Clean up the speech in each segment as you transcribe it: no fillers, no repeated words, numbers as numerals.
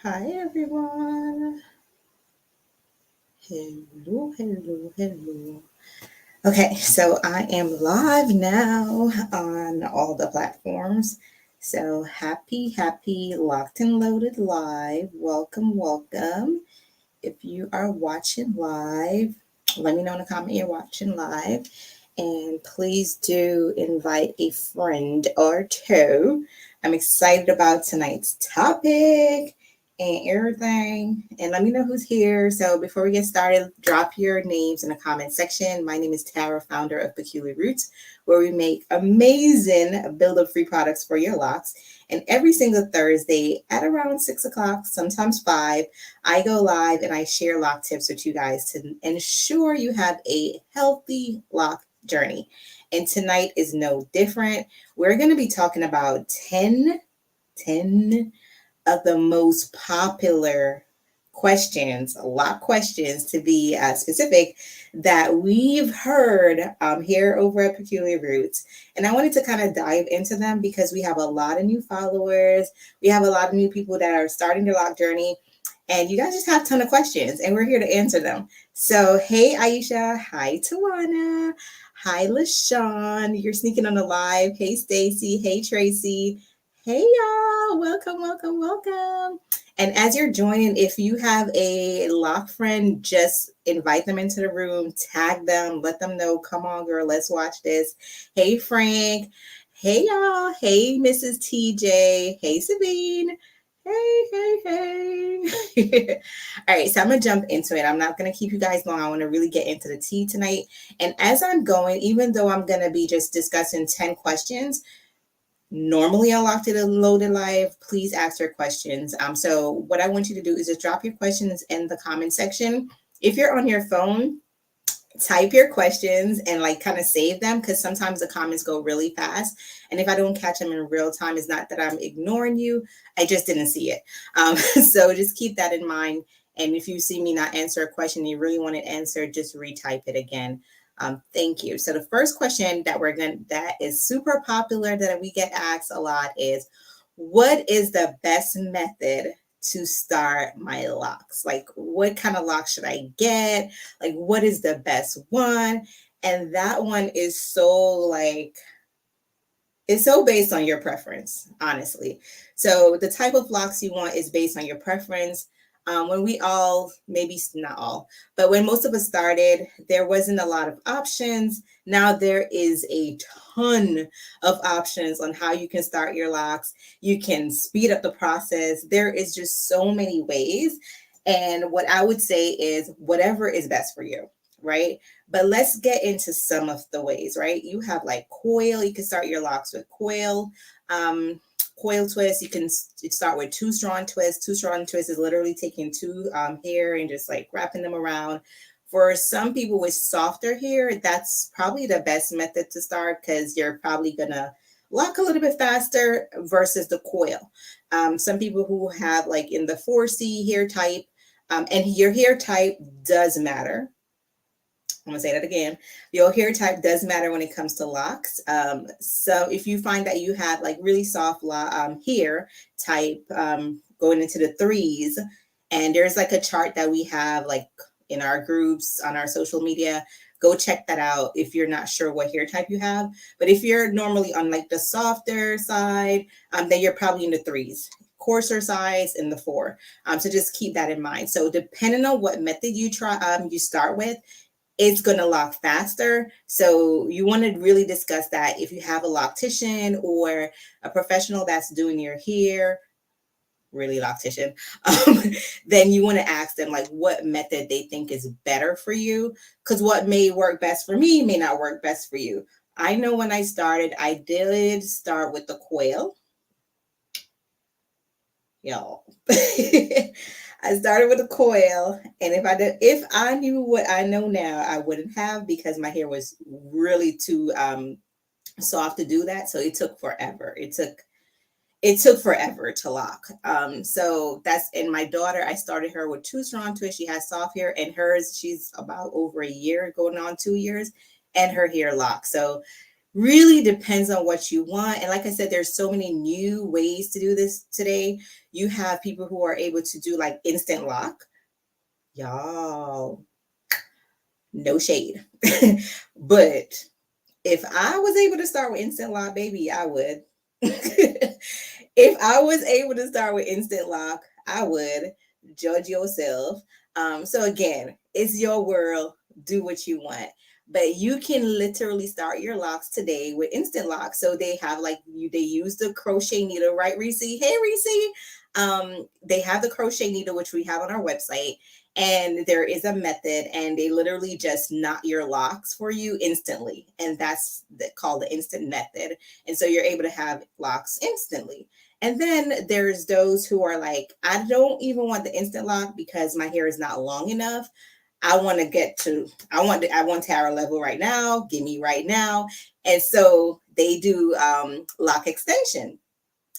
Hi everyone. Hello. Okay, so I am live now on all the platforms. So happy, locked and loaded live. Welcome. If you are watching live, let me know in the comment you're watching live. And please do invite a friend or two. I'm excited about tonight's topic and everything. And let me know who's here. So before we get started, drop your names in the comment section. My name is Tara, founder of Peculiar Roots, where we make amazing build-up free products for your locks. And every single Thursday at around 6 o'clock, sometimes 5, I go live and I share lock tips with you guys to ensure you have a healthy lock journey. And tonight is no different. We're going to be talking about 10 of the most popular questions, lock questions to be specific, that we've heard here over at Peculiar Roots. And I wanted to kind of dive into them because we have a lot of new followers. We have a lot of new people that are starting their lock journey. And you guys just have a ton of questions, and we're here to answer them. So, hey, Aisha. Hi, Tawana. Hi, LaShawn. You're sneaking on the live. Hey, Stacy. Hey, Tracy. Hey, y'all. Welcome. And as you're joining, if you have a lock friend, just invite them into the room, tag them, let them know, come on, girl, let's watch this. Hey, Frank. Hey, y'all. Hey, Mrs. TJ. Hey, Sabine. Hey. All right, so I'm going to jump into it. I'm not going to keep you guys long. I want to really get into the tea tonight. And as I'm going, even though I'm going to be just discussing 10 questions, normally on Locked and Loaded Live, please ask your questions. So what I want you to do is just drop your questions in the comment section. If you're on your phone, type your questions and like kind of save them, because sometimes the comments go really fast, and if I don't catch them in real time, it's not that I'm ignoring you, I just didn't see it. So just keep that in mind, and if you see me not answer a question you really want to answer, just retype it again. Thank you. So the first question that is super popular that we get asked a lot is, what is the best method to start my locks? Like, what kind of lock should I get? Like, what is the best one? And that one is it's so based on your preference, honestly. So the type of locks you want is based on your preference. When we all, maybe not all, but when most of us started, there wasn't a lot of options. Now there is a ton of options on how you can start your locks. You can speed up the process. There is just so many ways. And what I would say is whatever is best for you, right? But let's get into some of the ways, right? You have like coil. You can start your locks with coil. Coil twist, you can start with two strong twists. Two strong twists is literally taking two hair and just like wrapping them around. For some people with softer hair, that's probably the best method to start, because you're probably gonna lock a little bit faster versus the coil. Some people who have like in the 4C hair type, and your hair type does matter. I'm gonna say that again. Your hair type does matter when it comes to locks. So if you find that you have like really soft hair type, going into the 3s, and there's like a chart that we have like in our groups on our social media, go check that out if you're not sure what hair type you have. But if you're normally on like the softer side, then you're probably in the 3s. Coarser size in the 4. So just keep that in mind. So depending on what method you start with, it's going to lock faster. So you want to really discuss that if you have a loctician or a professional that's doing your hair, really loctician, then you want to ask them like what method they think is better for you, because what may work best for me may not work best for you. I know when I started, I did start with the coil. Y'all. I started with a coil, and if I knew what I know now, I wouldn't have, because my hair was really too soft to do that. So it took forever. It took forever to lock. So that's, and my daughter, I started her with two strong twists. She has soft hair, and hers, she's about over a year, going on 2 years, and her hair locked. So Really depends on what you want. And like I said, there's so many new ways to do this today. You have people who are able to do like instant lock. Y'all, no shade. But if I was able to start with instant lock, baby, I would. If I was able to start with instant lock, I would. Judge yourself. So again, it's your world. Do what you want. But you can literally start your locks today with instant lock. So they have like they use the crochet needle, right, Reese? Hey, Reese. They have the crochet needle, which we have on our website, and there is a method, and they literally just knot your locks for you instantly, and that's called the instant method. And so you're able to have locks instantly. And then there's those who are like, I don't even want the instant lock because my hair is not long enough. I want to get to, I want Tara level right now. Give me right now. And so they do lock extension.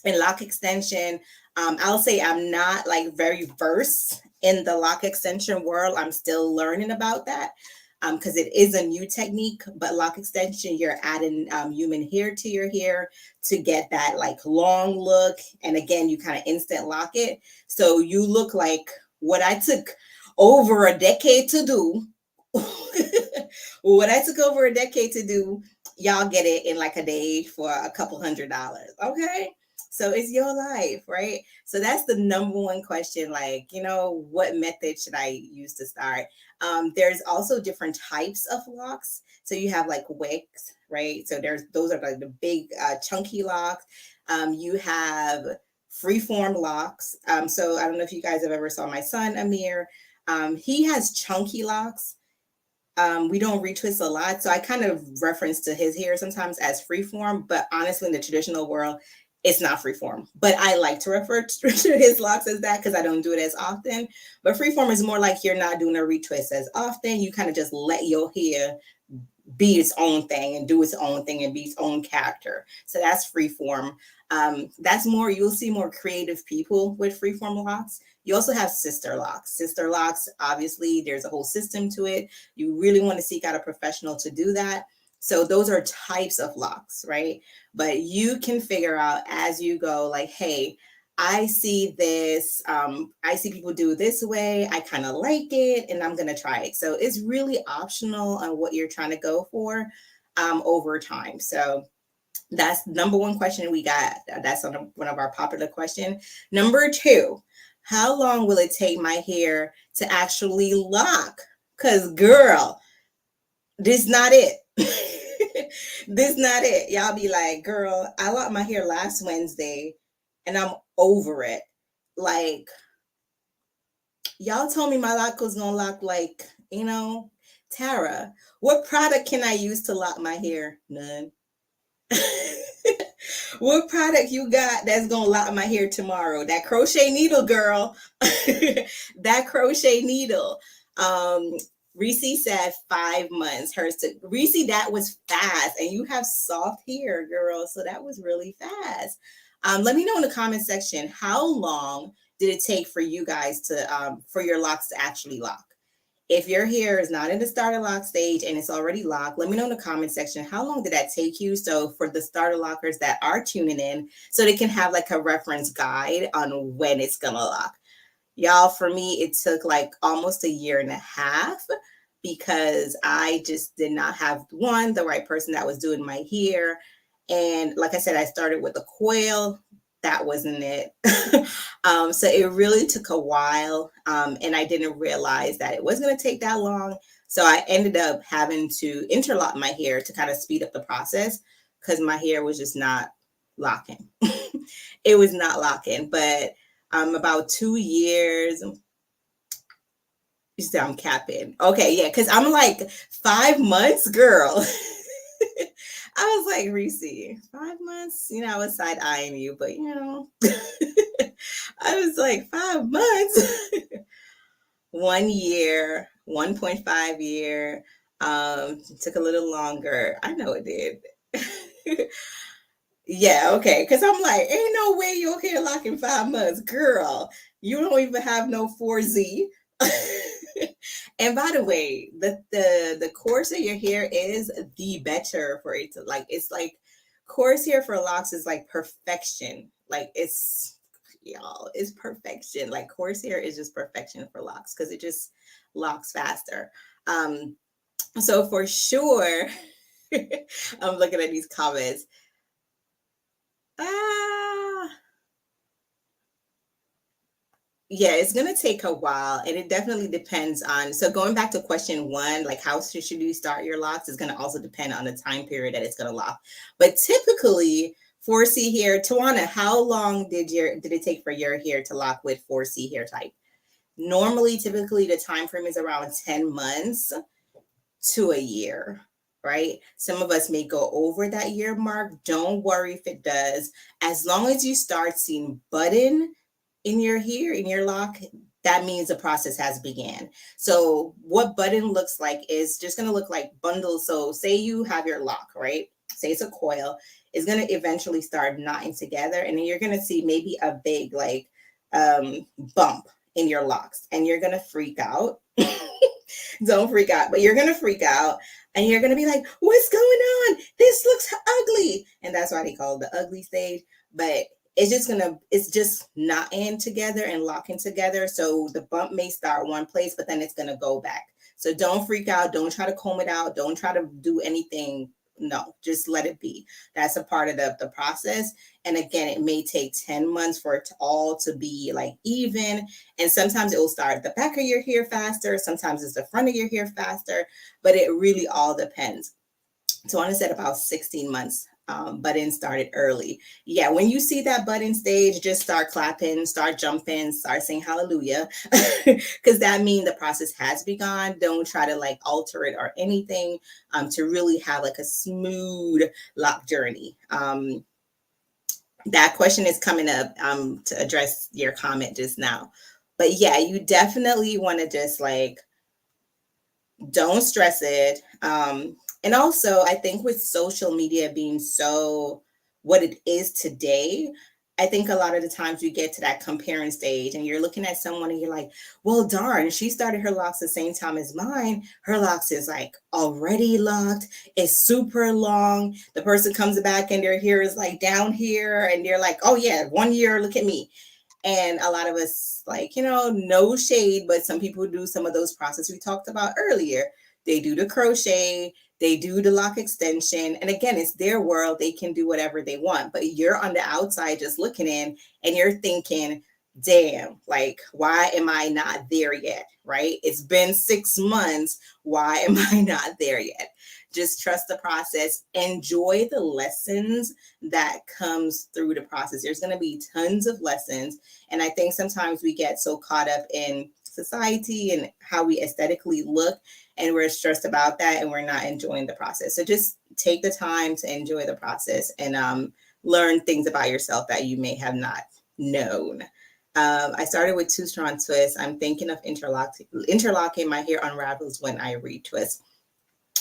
And lock extension, I'll say I'm not like very versed in the lock extension world. I'm still learning about that because it is a new technique. But lock extension, you're adding human hair to your hair to get that like long look. And again, you kind of instant lock it. So you look like what I took over a decade to do. What I took over a decade to do, y'all get it in like a day for a couple $100. Okay. So it's your life, right? So that's the number one question. Like, what method should I use to start? There's also different types of locks. So you have like wigs, right? So those are like the big chunky locks. You have freeform locks. So I don't know if you guys have ever saw my son, Amir. He has chunky locks. We don't retwist a lot. So I kind of reference to his hair sometimes as freeform, but honestly, in the traditional world, it's not freeform. But I like to refer to his locks as that because I don't do it as often. But freeform is more like you're not doing a retwist as often. You kind of just let your hair be its own thing and do its own thing and be its own character. So that's freeform. That's more, you'll see more creative people with freeform locks. You also have sister locks. Sister locks, obviously, there's a whole system to it. You really want to seek out a professional to do that. So those are types of locks, right? But you can figure out as you go, like, hey, I see this, I see people do this way. I kind of like it and I'm going to try it. So it's really optional on what you're trying to go for over time. So that's number one question we got. That's on one of our popular questions. Number two, how long will it take my hair to actually lock? Because girl, this not it. This not it. Y'all be like, girl, I locked my hair last Wednesday and I'm over it. Like, y'all told me my lock was gonna lock like, Tara, what product can I use to lock my hair? None. What product you got that's gonna lock my hair tomorrow? That crochet needle, girl. That crochet needle. Reese said 5 months. Hers to Reese, that was fast, and you have soft hair, girl. So that was really fast. Let me know in the comment section how long did it take for you guys to for your locks to actually lock. If your hair is not in the starter lock stage and it's already locked, let me know in the comment section how long did that take you. So for the starter lockers that are tuning in, so they can have like a reference guide on when it's gonna lock. Y'all, for me, it took like almost a year and a half because I just did not have the right person that was doing my hair. And like I said, I started with a coil. That wasn't it. So it really took a while. And I didn't realize that it wasn't going to take that long. So I ended up having to interlock my hair to kind of speed up the process because my hair was just not locking. It was not locking. But about 2 years. You say I'm capping. Okay, yeah, because I'm like 5 months, girl. I was like, Reese, 5 months? I was side eyeing you, but I was like, 5 months. 1 year, 1.5 year. Took a little longer. I know it did. Yeah, okay. Because I'm like, ain't no way you're here locking 5 months, girl. You don't even have no 4Z. And by the way, the coarser your hair is, the better for it to like. It's like coarse hair for locks is like perfection. Like it's y'all, it's perfection. Like coarse hair is just perfection for locks because it just locks faster. Um, so for sure, I'm looking at these comments. Ah, yeah, it's gonna take a while, and it definitely depends on. So going back to question one, like how should you start your locks, is gonna also depend on the time period that it's gonna lock. But typically, 4C hair, Tawana, how long did it take for your hair to lock with 4C hair type? Normally, typically, the time frame is around 10 months to a year, right? Some of us may go over that year mark. Don't worry if it does. As long as you start seeing button in your hair, in your lock, that means the process has began. So what button looks like is just going to look like bundles. So say you have your lock, right? Say it's a coil. It's going to eventually start knotting together, and then you're going to see maybe a big like bump in your locks, and you're going to freak out. Don't freak out, but you're gonna freak out, and you're gonna be like, what's going on? This looks ugly. And that's why they call it the ugly stage. But it's just knotting together and locking together. So the bump may start one place, but then it's gonna go back. So don't freak out. Don't try to comb it out. Don't try to do anything. No, just let it be. That's a part of the process. And again, it may take 10 months for it to all to be like even. And sometimes it will start at the back of your hair faster. Sometimes it's the front of your hair faster, but it really all depends. So I said about 16 months. Button started early. Yeah, when you see that button stage, just start clapping, start jumping, start saying hallelujah, because that means the process has begun. Don't try to like alter it or anything, to really have like a smooth lock journey. That question is coming up to address your comment just now. But yeah, you definitely want to just like don't stress it. And also, I think with social media being so what it is today, I think a lot of the times we get to that comparing stage and you're looking at someone and you're like, well, darn, she started her locks the same time as mine. Her locks is like already locked. It's super long. The person comes back and their hair is like down here. And they're like, oh, yeah, 1 year, look at me. And a lot of us, like, no shade, but some people do some of those processes we talked about earlier. They do the crochet, they do the lock extension. And again, it's their world. They can do whatever they want. But you're on the outside just looking in and you're thinking, damn, like, why am I not there yet? Right? It's been 6 months. Why am I not there yet? Just trust the process. Enjoy the lessons that comes through the process. There's going to be tons of lessons. And I think sometimes we get so caught up in society and how we aesthetically look, and we're stressed about that and we're not enjoying the process. So just take the time to enjoy the process and learn things about yourself that you may have not known. I started with 2 strand twists. I'm thinking of interlocking. My hair unravels when I retwist.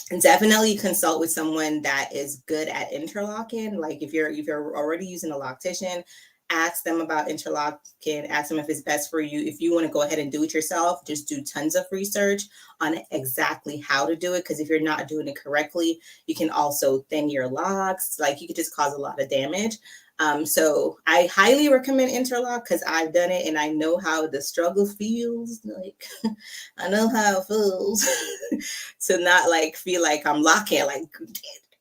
And definitely consult with someone that is good at interlocking. Like if you're already using a loctician, ask them about interlocking, ask them if it's best for you. If you want to go ahead and do it yourself, just do tons of research on exactly how to do it. Because if you're not doing it correctly, you can also thin your locks. Like you could just cause a lot of damage. So I highly recommend interlock because I've done it and I know how the struggle feels. Like I know how it feels to not like feel like I'm locking, like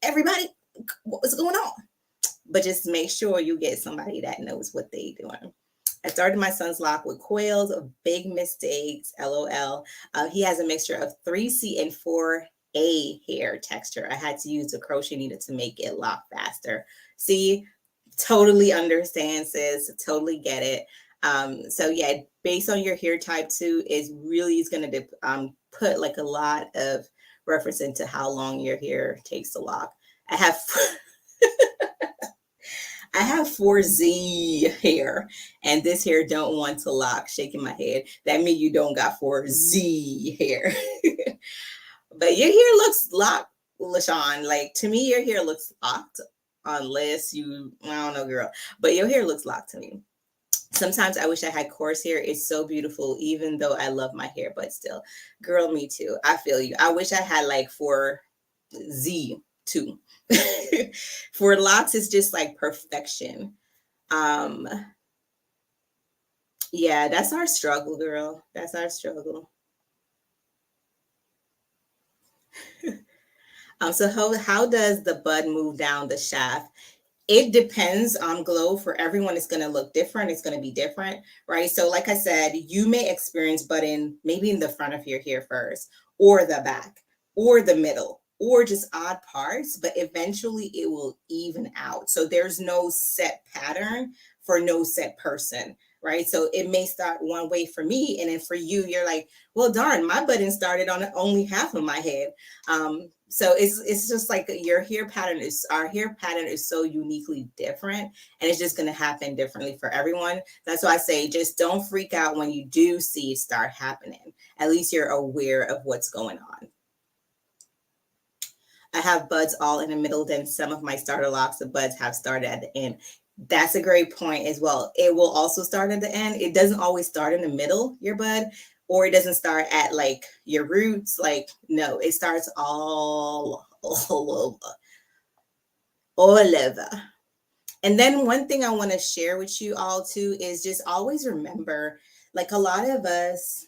everybody, what's going on? But just make sure you get somebody that knows what they're doing. I started my son's lock with coils of big mistakes, LOL. He has a mixture of 3C and 4A hair texture. I had to use a crochet needle to make it lock faster. See, totally understand, sis. Totally get it. So yeah, based on your hair type too, is going to put like a lot of reference into how long your hair takes to lock. I have I have 4Z hair, and this hair don't want to lock. Shaking my head. That means you don't got 4Z hair. But your hair looks locked, LaShawn. Like to me, your hair looks locked, unless you, I don't know, girl. But your hair looks locked to me. Sometimes I wish I had coarse hair. It's so beautiful, even though I love my hair, but still, girl, me too. I feel you. I wish I had like for Z too. For locks, it's just like perfection. Um, yeah, that's our struggle, girl. That's our struggle. So how does the bud move down the shaft? It depends on glow. For everyone, it's going to look different. It's going to be different, right? So like I said, you may experience budding maybe in the front of your hair first, or the back, or the middle, or just odd parts, but eventually it will even out. So there's no set pattern for no set person, right? So it may start one way for me, and then for you, you're like, well, darn, my budding started on only half of my head. So it's just like your hair pattern is our hair pattern is so uniquely different, and it's just going to happen differently for everyone. That's why I say just don't freak out when you do see it start happening. At least you're aware of what's going on. I have buds all in the middle, then some of my starter locks, the buds have started at the end. That's a great point as well. It will also start at the end. It doesn't always start in the middle, your bud, or it doesn't start at like your roots. Like, no, it starts all over. And then one thing I want to share with you all too is just always remember, like a lot of us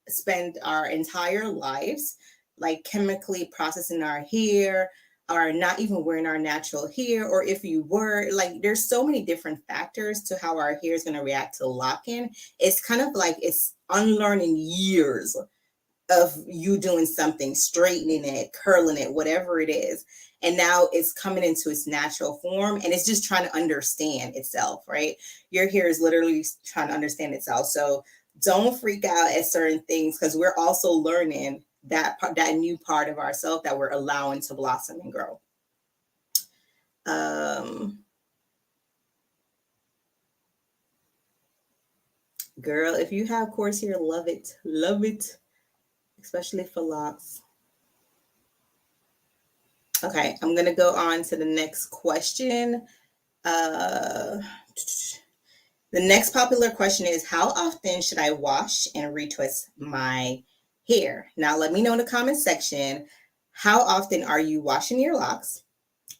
spend our entire lives like chemically processing our hair, or not even wearing our natural hair, or if you were, like there's so many different factors to how our hair is going to react to lock-in. It's kind of like it's unlearning years of you doing something, straightening it, curling it, whatever it is. And now it's coming into its natural form, and it's just trying to understand itself, right? Your hair is literally trying to understand itself. So don't freak out at certain things, because we're also learning that new part of ourselves that we're allowing to blossom and grow. Um, Girl, if you have coarse hair, love it, especially for locks. Okay, I'm gonna go on to the next question. Uh, the next popular question is, how often should I wash and retwist my hair? Now, let me know in the comment section, how often are you washing your locks?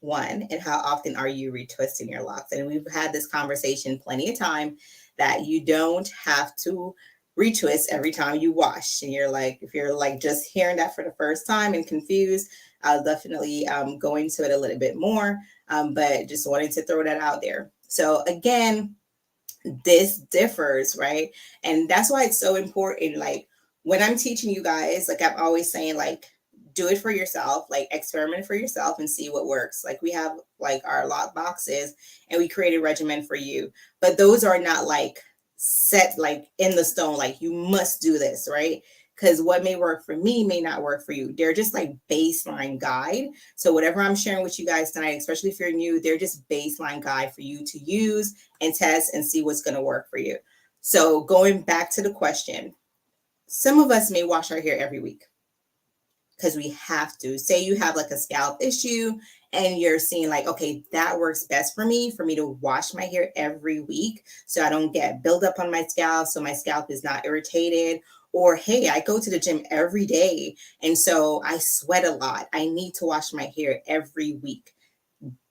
One, and how often are you retwisting your locks? And we've had this conversation plenty of time that you don't have to retwist every time you wash. And you're like, if you're like just hearing that for the first time and confused, I'll definitely go into it a little bit more. But just wanted to throw that out there. So again, this differs, right? And that's why it's so important. Like when I'm teaching you guys, like I'm always saying, like, do it for yourself, like experiment for yourself and see what works. Like we have like our lock boxes, and we create a regimen for you, but those are not like set like in the stone, like you must do this, right? Because what may work for me may not work for you. They're just like baseline guide. So whatever I'm sharing with you guys tonight, especially if you're new, they're just baseline guide for you to use and test and see what's going to work for you. So going back to the question, some of us may wash our hair every week because we have to. Say you have like a scalp issue and you're seeing like, okay, that works best for me to wash my hair every week so I don't get buildup on my scalp, so my scalp is not irritated. Or hey, I go to the gym every day and so I sweat a lot. I need to wash my hair every week.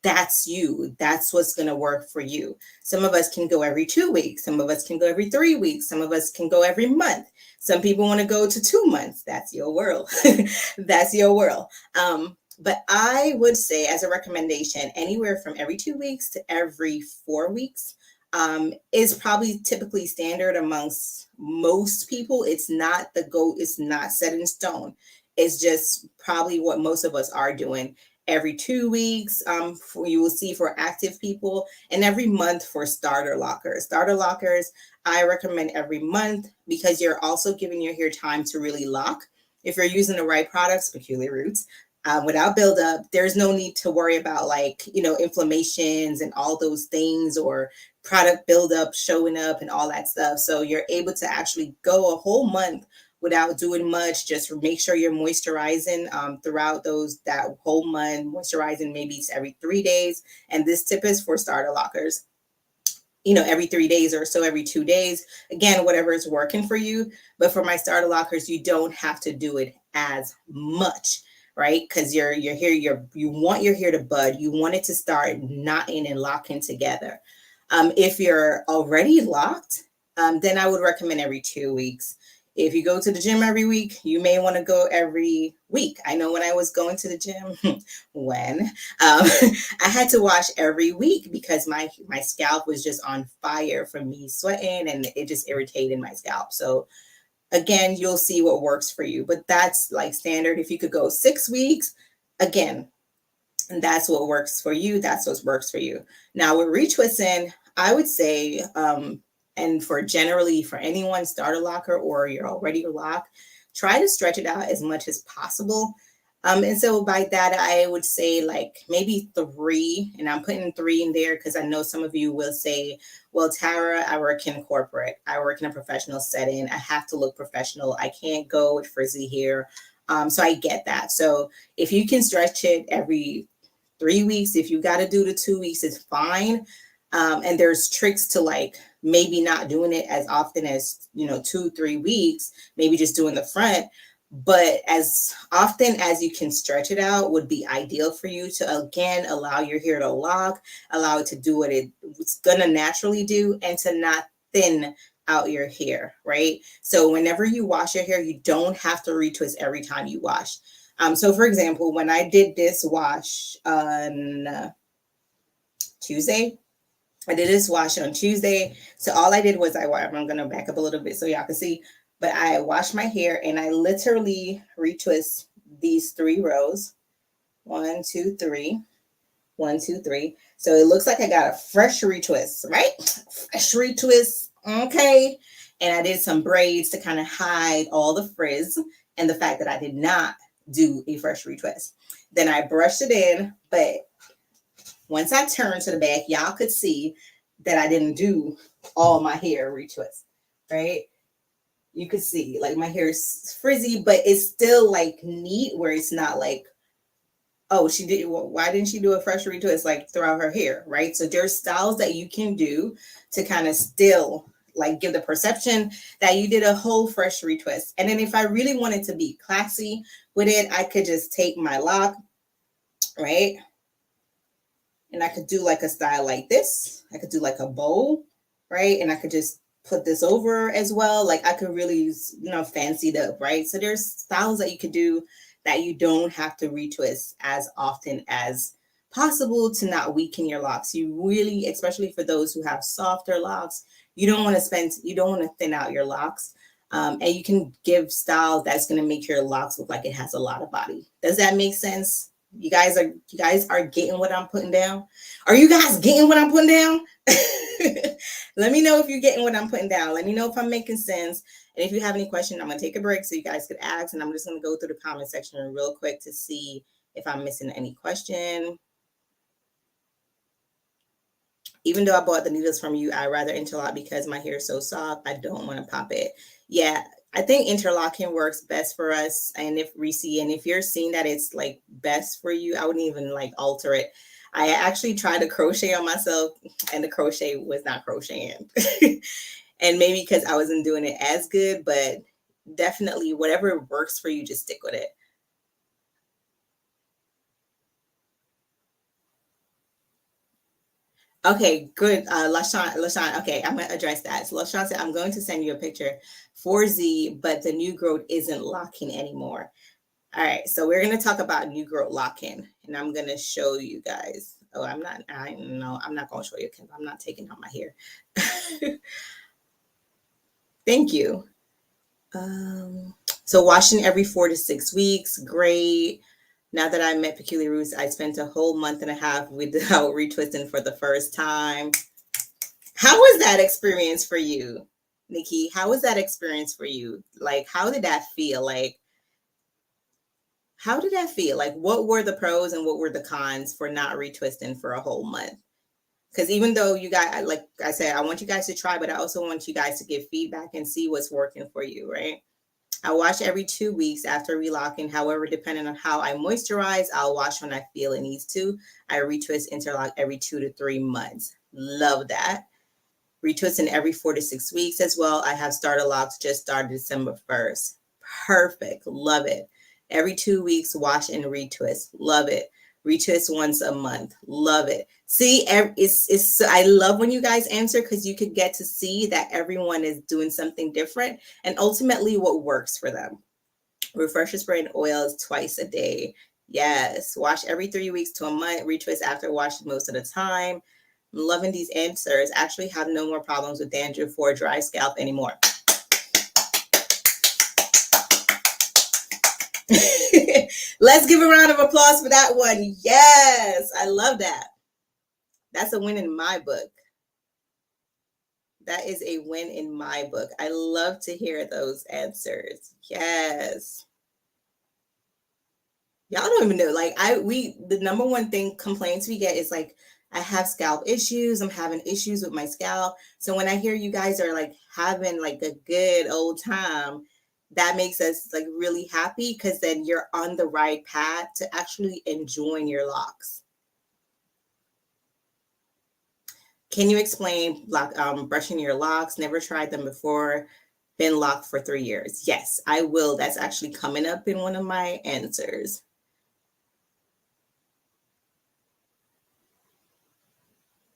That's you. That's what's going to work for you. Some of us can go every 2 weeks. Some of us can go every 3 weeks. Some of us can go every month. Some people want to go to 2 months. That's your world. That's your world. But I would say, as a recommendation, anywhere from every 2 weeks to every 4 weeks is probably typically standard amongst most people. It's not the goal. It's not set in stone. It's just probably what most of us are doing every 2 weeks. You will see for active people, and every month for starter lockers. Starter lockers, I recommend every month because you're also giving your hair time to really lock. If you're using the right products, Peculiar Roots, without buildup, there's no need to worry about like, inflammations and all those things, or product buildup showing up and all that stuff. So you're able to actually go a whole month without doing much. Just make sure you're moisturizing throughout that whole month, moisturizing maybe every 3 days. And this tip is for starter lockers. every 3 days or so, every 2 days. Again, whatever is working for you. But for my starter lockers, you don't have to do it as much, right? Because you're here, you want your hair to bud. You want it to start knotting and locking together. If you're already locked, then I would recommend every 2 weeks. If you go to the gym every week, you may want to go every week. I know when I was going to the gym, I had to wash every week because my scalp was just on fire from me sweating, and it just irritated my scalp. So again, you'll see what works for you, but that's like standard. If you could go 6 weeks, again, and that's what works for you. That's what works for you. Now with retwisting, I would say, and for generally for anyone starter locker or you're already locked, try to stretch it out as much as possible. And so by that, I would say like maybe 3, and I'm putting 3 in there because I know some of you will say, well, Tara, I work in corporate. I work in a professional setting. I have to look professional. I can't go with frizzy hair. So I get that. So if you can stretch it every 3 weeks, if you got to do the 2 weeks, it's fine. And there's tricks to like maybe not doing it as often as 2-3 weeks, maybe just doing the front, but as often as you can stretch it out would be ideal for you to again allow your hair to lock, allow it to do what it's gonna naturally do, and to not thin out your hair, right? So whenever you wash your hair, you don't have to retwist every time you wash. So for example, when I did this wash on Tuesday, I did this wash on Tuesday. So all I did was I'm going to back up a little bit so y'all can see, but I washed my hair and I literally retwist these 3 rows. 1, 2, 3. 1, 2, 3. So it looks like I got a fresh retwist, right? Fresh retwist. Okay. And I did some braids to kind of hide all the frizz and the fact that I did not do a fresh retwist. Then I brushed it in, but once I turned to the back, y'all could see that I didn't do all my hair retwist, right? You could see like my hair is frizzy, but it's still like neat where it's not like, oh, she did. Well, why didn't she do a fresh retwist like throughout her hair, right? So there's styles that you can do to kind of still like give the perception that you did a whole fresh retwist. And then if I really wanted to be classy with it, I could just take my lock, right? And I could do like a style like this. I could do like a bow, right? And I could just put this over as well. Like I could really, fancy it up, right? So there's styles that you could do that you don't have to retwist as often as possible to not weaken your locks. You really, especially for those who have softer locks, you don't want to thin out your locks. And you can give style that's going to make your locks look like it has a lot of body. Does that make sense? You guys are getting what I'm putting down? Are you guys getting what I'm putting down? Let me know if you're getting what I'm putting down. Let me know if I'm making sense. And if you have any questions, I'm going to take a break so you guys could ask. And I'm just going to go through the comment section real quick to see if I'm missing any question. Even though I bought the needles from you, I rather interlock because my hair is so soft. I don't want to pop it. Yeah, I think interlocking works best for us. And if you're seeing that it's like best for you, I wouldn't even like alter it. I actually tried to crochet on myself and the crochet was not crocheting. And maybe because I wasn't doing it as good, but definitely whatever works for you, just stick with it. Okay, good. LaShawn, okay, I'm going to address that. So LaShawn said, I'm going to send you a picture for Z, but the new growth isn't locking anymore. All right, so we're going to talk about new growth lock-in, and I'm going to show you guys. Oh, I'm not going to show you because I'm not taking out my hair. Thank you. So washing every 4 to 6 weeks, great. Now that I met Peculiar Roots, I spent a whole month and a half without retwisting for the first time. How was that experience for you, Nikki? How was that experience for you? Like, how did that feel? Like, what were the pros and what were the cons for not retwisting for a whole month? Because even though you guys, like I said, I want you guys to try, but I also want you guys to give feedback and see what's working for you, right? I wash every 2 weeks after relocking. However, depending on how I moisturize, I'll wash when I feel it needs to. I retwist interlock every 2 to 3 months. Love that. Retwisting every 4 to 6 weeks as well. I have starter locks just started December 1st. Perfect. Love it. Every 2 weeks, wash and retwist. Love it. Retwist once a month. Love it. See, I love when you guys answer because you could get to see that everyone is doing something different and ultimately what works for them. Refresher spray and oils twice a day. Yes. Wash every 3 weeks to a month. Retwist after washing most of the time. I'm loving these answers. Actually have no more problems with dandruff or dry scalp anymore. Let's give a round of applause for that one. Yes, I love that. That's a win in my book. That is a win in my book. I love to hear those answers. Yes. Y'all don't even know. Like the number one thing complaints we get is like, I have scalp issues. I'm having issues with my scalp. So when I hear you guys are like having like a good old time, that makes us like really happy because then you're on the right path to actually enjoying your locks. Can you explain brushing your locks? Never tried them before. Been locked for 3 years. Yes, I will. That's actually coming up in one of my answers.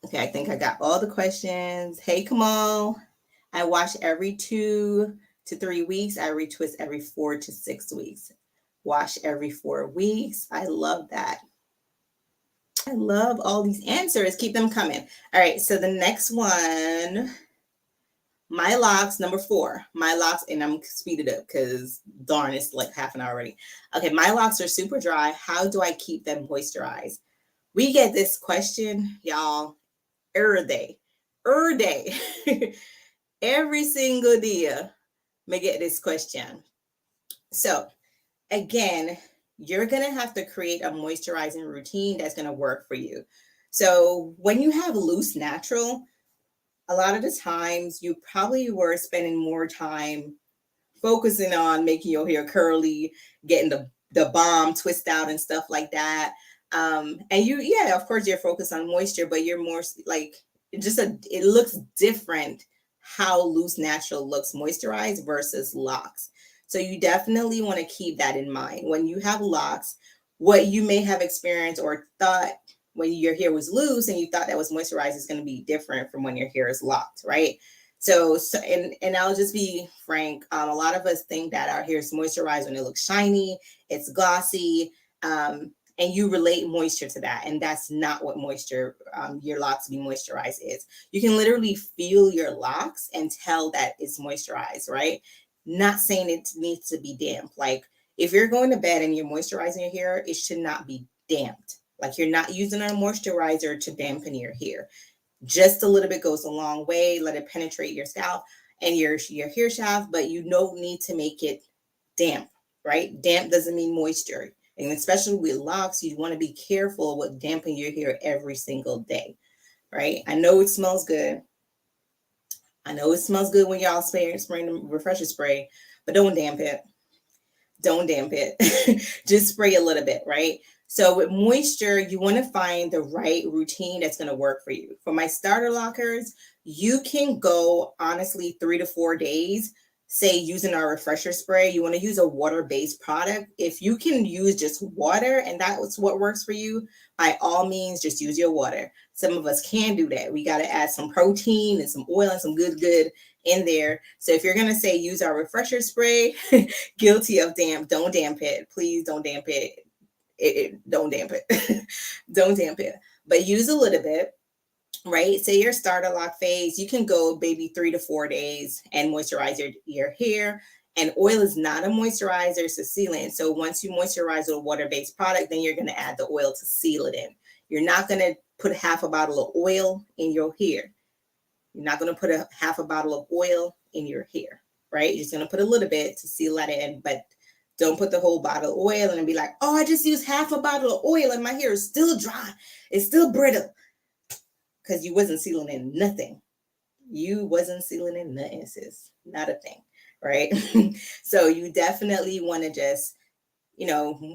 Okay, I think I got all the questions. Hey, Kamal. I wash every 2 to 3 weeks. I retwist every 4 to 6 weeks. Wash every 4 weeks. I love that. I love all these answers. Keep them coming. All right, so the next one, my locks, number 4. My locks, and I'm speeded up because darn, it's like half an hour already. Okay, my locks are super dry. How do I keep them moisturized? We get this question, y'all, every day. Every single day, may get this question. So again, you're going to have to create a moisturizing routine that's going to work for you. So when you have loose natural, a lot of the times you probably were spending more time focusing on making your hair curly, getting the bomb twist out and stuff like that. And yeah, of course you're focused on moisture, but you're more like it looks different how loose natural looks moisturized versus locks. So you definitely want to keep that in mind. When you have locks, what you may have experienced or thought when your hair was loose and you thought that was moisturized is going to be different from when your hair is locked, right? So and I'll just be frank. A lot of us think that our hair is moisturized when it looks shiny, it's glossy, and you relate moisture to that. And that's not what moisture, your locks being moisturized is. You can literally feel your locks and tell that it's moisturized, right? Not saying it needs to be damp. Like if you're going to bed and you're moisturizing your hair, it should not be damped. Like you're not using a moisturizer to dampen your hair. Just a little bit goes a long way. Let it penetrate your scalp and your hair shaft, but you don't need to make it damp, right? Damp doesn't mean moisture. And especially with locks, you want to be careful with damping your hair every single day, right? I know it smells good. I know it smells good when y'all spraying the refresher spray, but don't damp it. Don't damp it. Just spray a little bit, right? So with moisture, you want to find the right routine that's going to work for you. For my starter lockers, you can go honestly 3 to 4 days. Say using our refresher spray, you want to use a water-based product. If you can use just water and that's what works for you, by all means, just use your water. Some of us can do that. We got to add some protein and some oil and some good in there. So if you're going to say use our refresher spray, guilty of damp, don't damp it. Please don't damp it. Don't damp it. Don't damp it. But use a little bit. Right? Say your starter lock phase, you can go maybe 3 to 4 days and moisturize your hair. And oil is not a moisturizer, it's a sealant. So once you moisturize with a water-based product, then you're going to add the oil to seal it in. You're not going to put half a bottle of oil in your hair. You're not going to put half a bottle of oil in your hair, right? You're just going to put a little bit to seal that in, but don't put the whole bottle of oil and be like, oh, I just used half a bottle of oil and my hair is still dry. It's still brittle. Because you wasn't sealing in nothing. You wasn't sealing in nothing, sis. Not a thing, right? So you definitely want to just,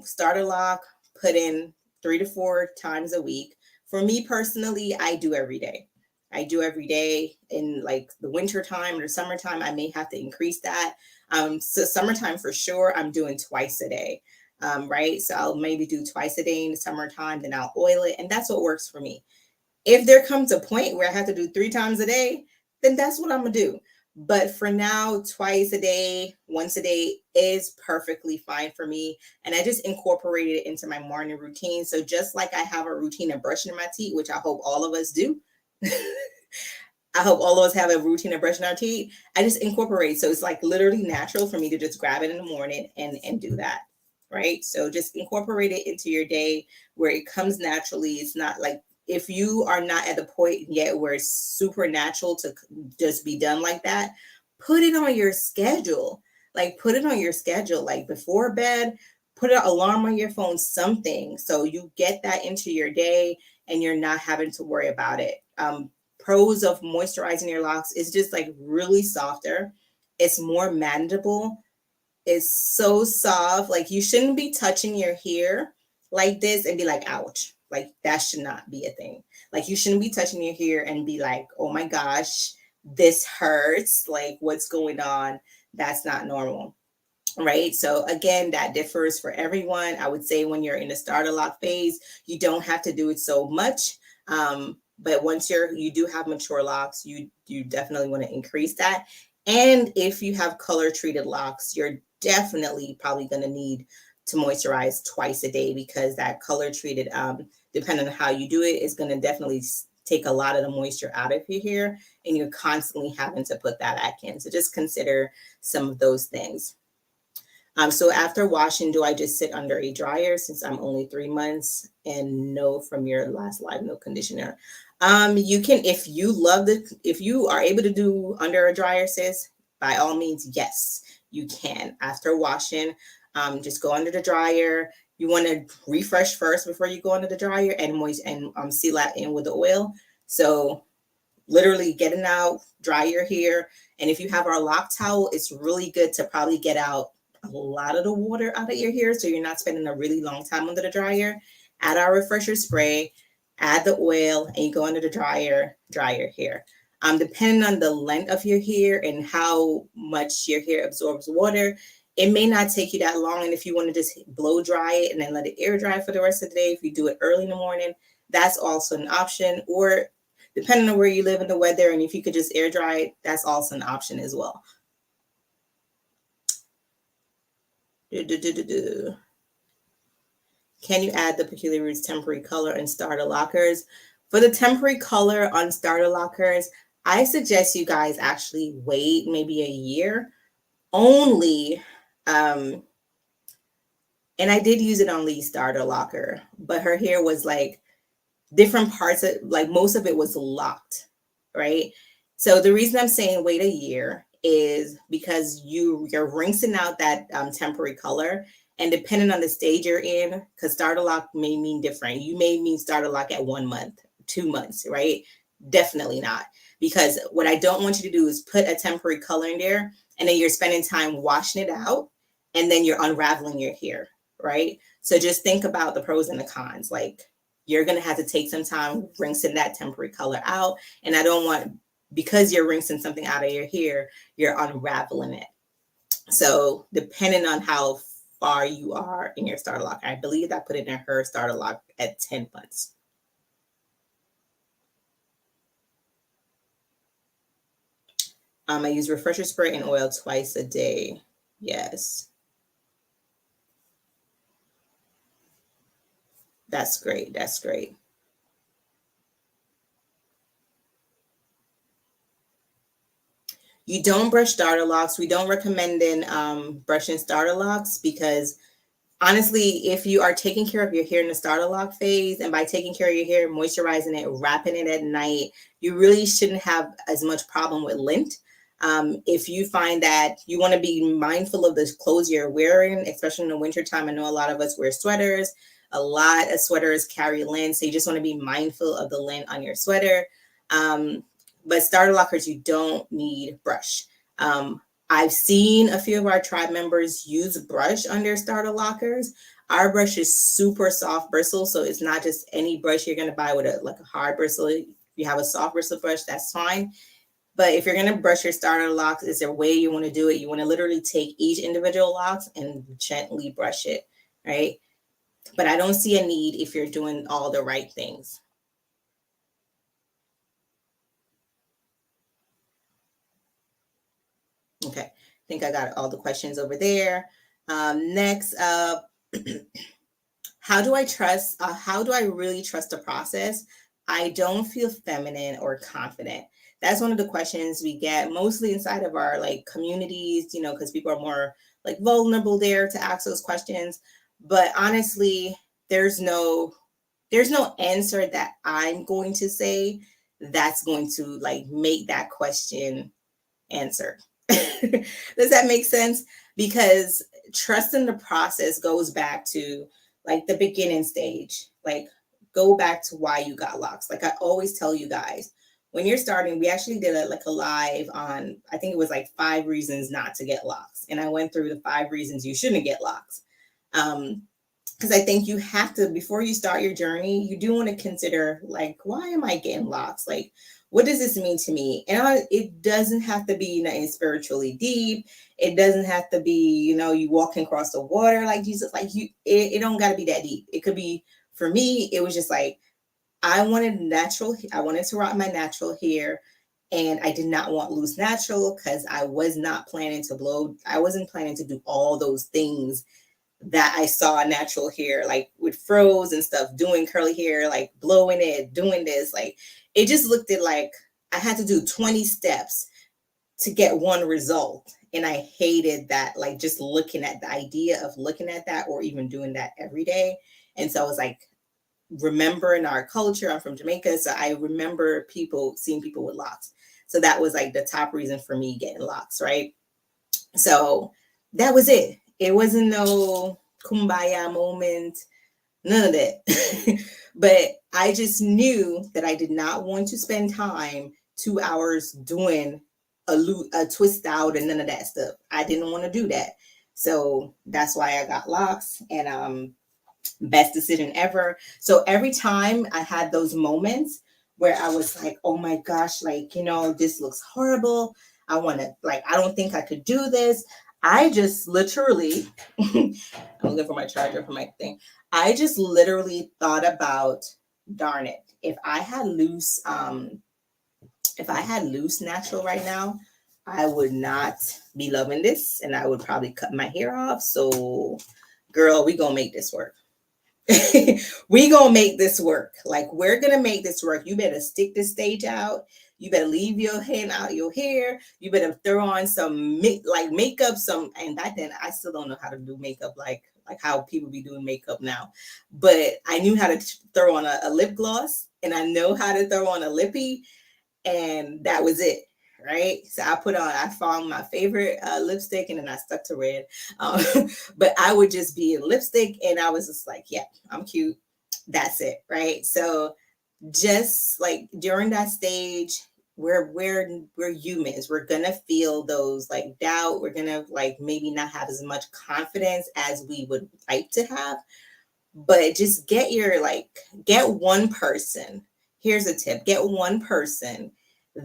start a lock, put in 3 to 4 times a week. For me personally, I do every day. I do every day. In like the winter time or summertime, I may have to increase that. So summertime for sure, I'm doing twice a day. Right. So I'll maybe do twice a day in the summertime, then I'll oil it. And that's what works for me. If there comes a point where I have to do 3 times a day, then that's what I'm gonna do. But for now, twice a day, once a day is perfectly fine for me. And I just incorporated it into my morning routine. So just like I have a routine of brushing my teeth, which I hope all of us do. I hope all of us have a routine of brushing our teeth. I just incorporate. So it's like literally natural for me to just grab it in the morning and do that. Right. So just incorporate it into your day where it comes naturally. It's not like, if you are not at the point yet where it's supernatural to just be done like that, put it on your schedule. Like put it on your schedule, like before bed, put an alarm on your phone, something. So you get that into your day and you're not having to worry about it. Pros of moisturizing your locks is just like really softer. It's more manageable. It's so soft. Like you shouldn't be touching your hair like this and be like, ouch. Like that should not be a thing. Like you shouldn't be touching your hair and be like, oh my gosh, this hurts. Like what's going on? That's not normal. Right. So again, that differs for everyone. I would say when you're in the starter lock phase, you don't have to do it so much. But once you do have mature locks, you definitely want to increase that. And if you have color treated locks, you're definitely probably going to need to moisturize twice a day, because that color treated, depending on how you do it, is going to definitely take a lot of the moisture out of your hair, and you're constantly having to put that back in. So just consider some of those things. So after washing, do I just sit under a dryer since I'm only 3 months? And no, from your last live, no conditioner. You can, if you are able to do under a dryer, sis, by all means, yes, you can. After washing, just go under the dryer. You want to refresh first before you go under the dryer and seal that in with the oil. So literally getting out, dry your hair. And if you have our lock towel, it's really good to probably get out a lot of the water out of your hair, so you're not spending a really long time under the dryer. Add our refresher spray, add the oil, and you go under the dryer, dry your hair. Depending on the length of your hair and how much your hair absorbs water, it may not take you that long. And if you want to just blow dry it and then let it air dry for the rest of the day, if you do it early in the morning, that's also an option. Or depending on where you live in the weather, and if you could just air dry it, that's also an option as well. Can you add the Peculiar Roots temporary color and starter lockers? For the temporary color on starter lockers, I suggest you guys actually wait maybe a year only. And I did use it on Lee's starter locker, but her hair was like different parts of, like most of it was locked, right? So the reason I'm saying wait a year is because you're rinsing out that temporary color, and depending on the stage you're in, because starter lock may mean different. You may mean starter lock at 1 month, 2 months, right? Definitely not, because what I don't want you to do is put a temporary color in there and then you're spending time washing it out and then you're unraveling your hair, right? So just think about the pros and the cons. Like you're going to have to take some time rinsing that temporary color out. And I don't want, because you're rinsing something out of your hair, you're unraveling it. So depending on how far you are in your starter lock, I believe I put it in her starter lock at 10 months. I use refresher spray and oil twice a day. Yes. That's great. That's great. You don't brush starter locks. We don't recommend brushing starter locks because honestly, if you are taking care of your hair in the starter lock phase, and by taking care of your hair, moisturizing it, wrapping it at night, you really shouldn't have as much problem with lint. If you find that you want to be mindful of the clothes you're wearing, especially in the wintertime, I know a lot of us wear sweaters. A lot of sweaters carry lint, so you just want to be mindful of the lint on your sweater. But starter lockers, you don't need brush. I've seen a few of our tribe members use brush on their starter lockers. Our brush is super soft bristle, so it's not just any brush you're going to buy with a hard bristle. you have a soft bristle brush, that's fine. But if you're going to brush your starter locks, is there a way you want to do it? You want to literally take each individual locks and gently brush it, right? But I don't see a need if you're doing all the right things. Okay, I think I got all the questions over there. Next up, how do I really trust the process? I don't feel feminine or confident. That's one of the questions we get mostly inside of our like communities, because people are more like vulnerable there to ask those questions. But honestly, there's no answer that I'm going to say that's going to like make that question answer. Does that make sense? Because trusting the process goes back to like the beginning stage. Like, go back to why you got locks. Like I always tell you guys, when you're starting, we actually did a live on, I think it was like 5 reasons not to get locks. And I went through the 5 reasons you shouldn't get locks. Because I think you have to, before you start your journey, you do want to consider like, why am I getting locks? Like, what does this mean to me? And it doesn't have to be nothing spiritually deep. It doesn't have to be, you walking across the water like Jesus. Like it don't got to be that deep. It could be, for me, it was just like, I wanted to rock my natural hair. And I did not want loose natural because I was not planning to blow. I wasn't planning to do all those things that I saw natural hair, like with froze and stuff, doing curly hair, like blowing it, doing this. Like it just looked at like I had to do 20 steps to get one result. And I hated that, like just looking at the idea of looking at that or even doing that every day. And so I was like, remembering our culture. I'm from Jamaica. So I remember seeing people with locks. So that was like the top reason for me getting locks, right? So that was it. It wasn't no kumbaya moment, none of that. But I just knew that I did not want to spend time 2 hours doing a twist out and none of that stuff. I didn't want to do that. So that's why I got locks, and best decision ever. So every time I had those moments where I was like, oh my gosh, like, this looks horrible. I don't think I could do this. I just literally, I'm looking for my charger for my thing. I just literally thought about, darn it, if I had loose natural right now, I would not be loving this and I would probably cut my hair off. So girl, we gonna make this work. We gonna make this work. Like we're gonna make this work. You better stick this stage out. You better leave your hand out your hair. You better throw on some makeup. And back then I still don't know how to do makeup like how people be doing makeup now. But I knew how to throw on a lip gloss, and I know how to throw on a lippy, and that was it. Right. So I found my favorite lipstick, and then I stuck to red. Um, but I would just be in lipstick and I was just like, yeah, I'm cute. That's it. Right. So just like during that stage, we're humans. We're gonna feel those like doubt. We're gonna like maybe not have as much confidence as we would like to have. But just get one person. Here's a tip: get one person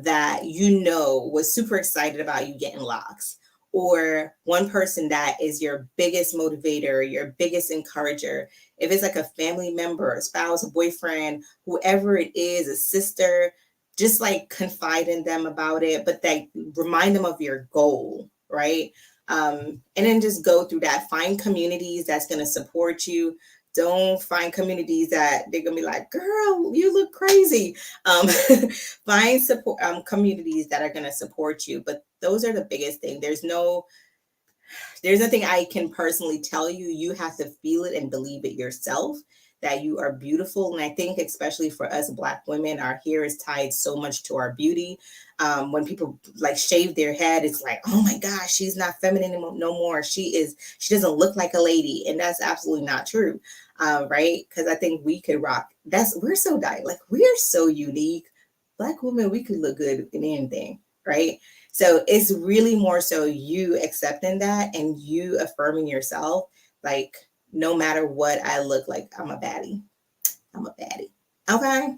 that was super excited about you getting locks, or one person that is your biggest motivator, your biggest encourager. If it's like a family member, a spouse, a boyfriend, whoever it is, a sister, just like confide in them about it, but like remind them of your goal, right? And then just go through that. Find communities that's going to support you. Don't find communities that they're gonna be like, girl, you look crazy. Find support communities that are gonna support you. But those are the biggest thing. There's nothing I can personally tell you. You have to feel it and believe it yourself that you are beautiful. And I think especially for us Black women, our hair is tied so much to our beauty. When people like shave their head, it's like, oh my gosh, she's not feminine no more. She doesn't look like a lady. And that's absolutely not true. Right? Because I think we could rock. We're so we're so unique. Black women, we could look good in anything, right? So it's really more so you accepting that and you affirming yourself, like no matter what I look like, I'm a baddie. I'm a baddie. Okay?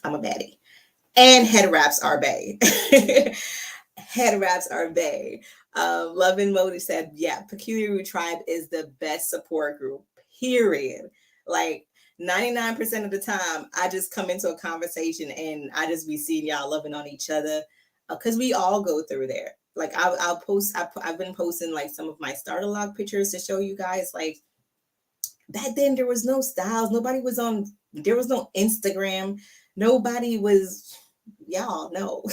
I'm a baddie. And head wraps are bae. Head wraps are bae. Love and Modi said, yeah, Peculiar Root Tribe is the best support group, period. Like 99% of the time, I just come into a conversation and I just be seeing y'all loving on each other because we all go through there. Like I'll post, I've been posting like some of my starter log pictures to show you guys. Like back then, there was no styles. Nobody was on, there was no Instagram. Nobody was, y'all know.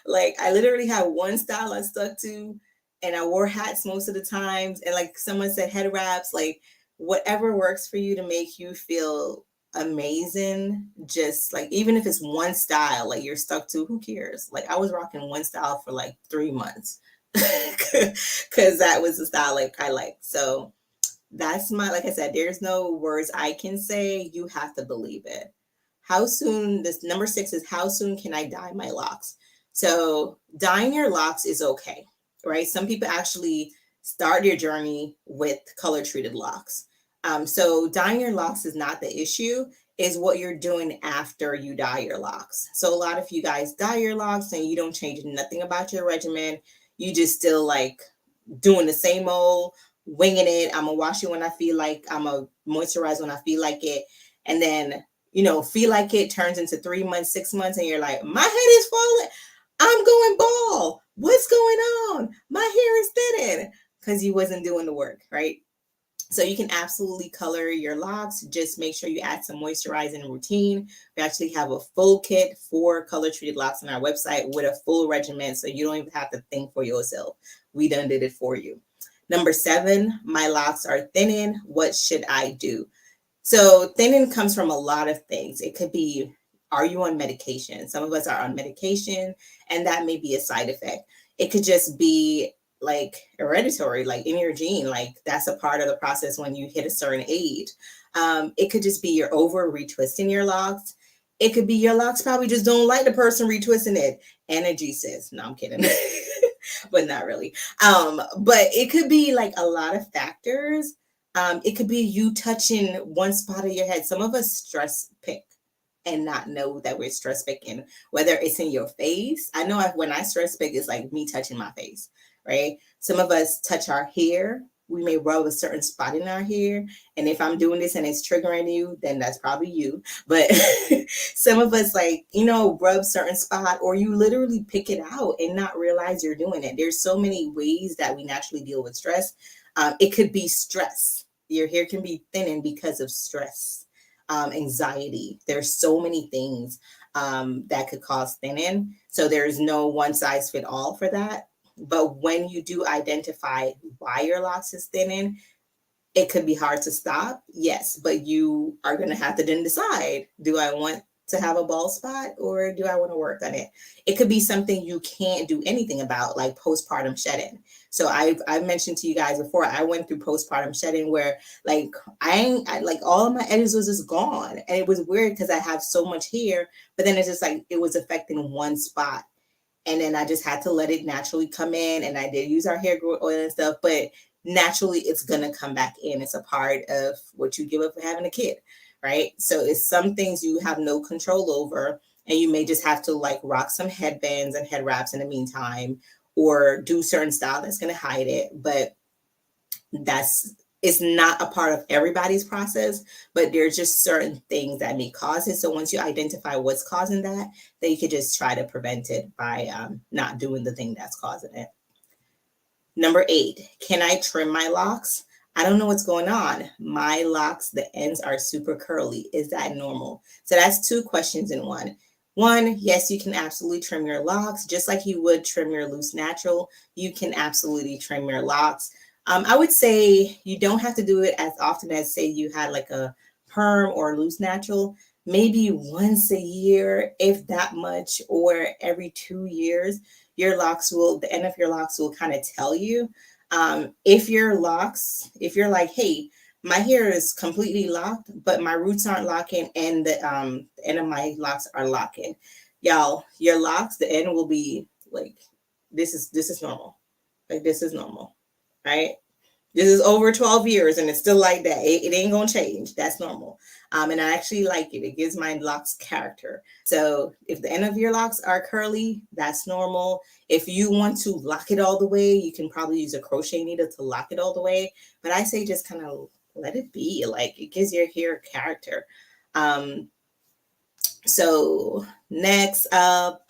Like I literally had one style I stuck to, and I wore hats most of the times. And like someone said, head wraps, like whatever works for you to make you feel amazing. Just like even if it's one style, like you're stuck to, who cares? Like I was rocking one style for like 3 months because that was the style like I like. So that's my, like I said, there's no words I can say. You have to believe it. How soon, this number 6 is how soon can I dye my locks? So dyeing your locks is okay, right? Some people actually start your journey with color treated locks. So dyeing your locks is not the issue, is what you're doing after you dye your locks. So a lot of you guys dye your locks and you don't change nothing about your regimen. You just still like doing the same old, winging it. I'm gonna wash it when I feel like, I'm gonna moisturize when I feel like it. And then, feel like it turns into 3 months, 6 months, and you're like, my head is falling. I'm going bald. What's going on? My hair is thinning because you wasn't doing the work, right? So you can absolutely color your locks. Just make sure you add some moisturizing routine. We actually have a full kit for color treated locks on our website with a full regimen. So you don't even have to think for yourself. We done did it for you. Number 7, my locks are thinning. What should I do? So thinning comes from a lot of things. It could be, are you on medication? Some of us are on medication, and that may be a side effect. It could just be like hereditary, like in your gene, like that's a part of the process when you hit a certain age. It could just be you're over retwisting your locks. It could be your locks probably just don't like the person retwisting it. Energy says, no, I'm kidding. But not really. But it could be like a lot of factors. It could be you touching one spot of your head. Some of us stress pick and not know that we're stress picking, whether it's in your face. I know when I stress pick, it's like me touching my face, right? Some of us touch our hair. We may rub a certain spot in our hair. And if I'm doing this and it's triggering you, then that's probably you. But some of us rub certain spot, or you literally pick it out and not realize you're doing it. There's so many ways that we naturally deal with stress. It could be stress. Your hair can be thinning because of stress, anxiety. There's so many things that could cause thinning. So there's no one size fit all for that. But when you do identify why your locks is thinning, it could be hard to stop. Yes, but you are going to have to then decide, do I want to have a bald spot or do I want to work on it? It could be something you can't do anything about, like postpartum shedding. So I've mentioned to you guys before, I went through postpartum shedding where like I like all of my edges was just gone. And it was weird because I have so much hair, but then it's just like it was affecting one spot. And then I just had to let it naturally come in. And I did use our hair growth oil and stuff, but naturally it's going to come back in. It's a part of what you give up for having a kid, right? So it's some things you have no control over, and you may just have to like rock some headbands and head wraps in the meantime, or do certain style that's going to hide it. But it's not a part of everybody's process, but there's just certain things that may cause it. So once you identify what's causing that, then you could just try to prevent it by not doing the thing that's causing it. Number 8, can I trim my locks? I don't know what's going on. My locks, the ends are super curly. Is that normal? So that's 2 questions in one. One, yes, you can absolutely trim your locks just like you would trim your loose natural. You can absolutely trim your locks. I would say you don't have to do it as often as, say, you had like a perm or loose natural. Maybe once a year, if that much, or every 2 years. The end of your locks will kind of tell you. If you're like, hey, my hair is completely locked, but my roots aren't locking, and the end of my locks are locking. Y'all, your locks, the end will be like, this is normal. Like, this is normal, right? This is over 12 years and it's still like that. It ain't gonna change. That's normal. And I actually like it. It gives my locks character. So if the end of your locks are curly, that's normal. If you want to lock it all the way, you can probably use a crochet needle to lock it all the way. But I say just kind of let it be. Like, it gives your hair character. So next up,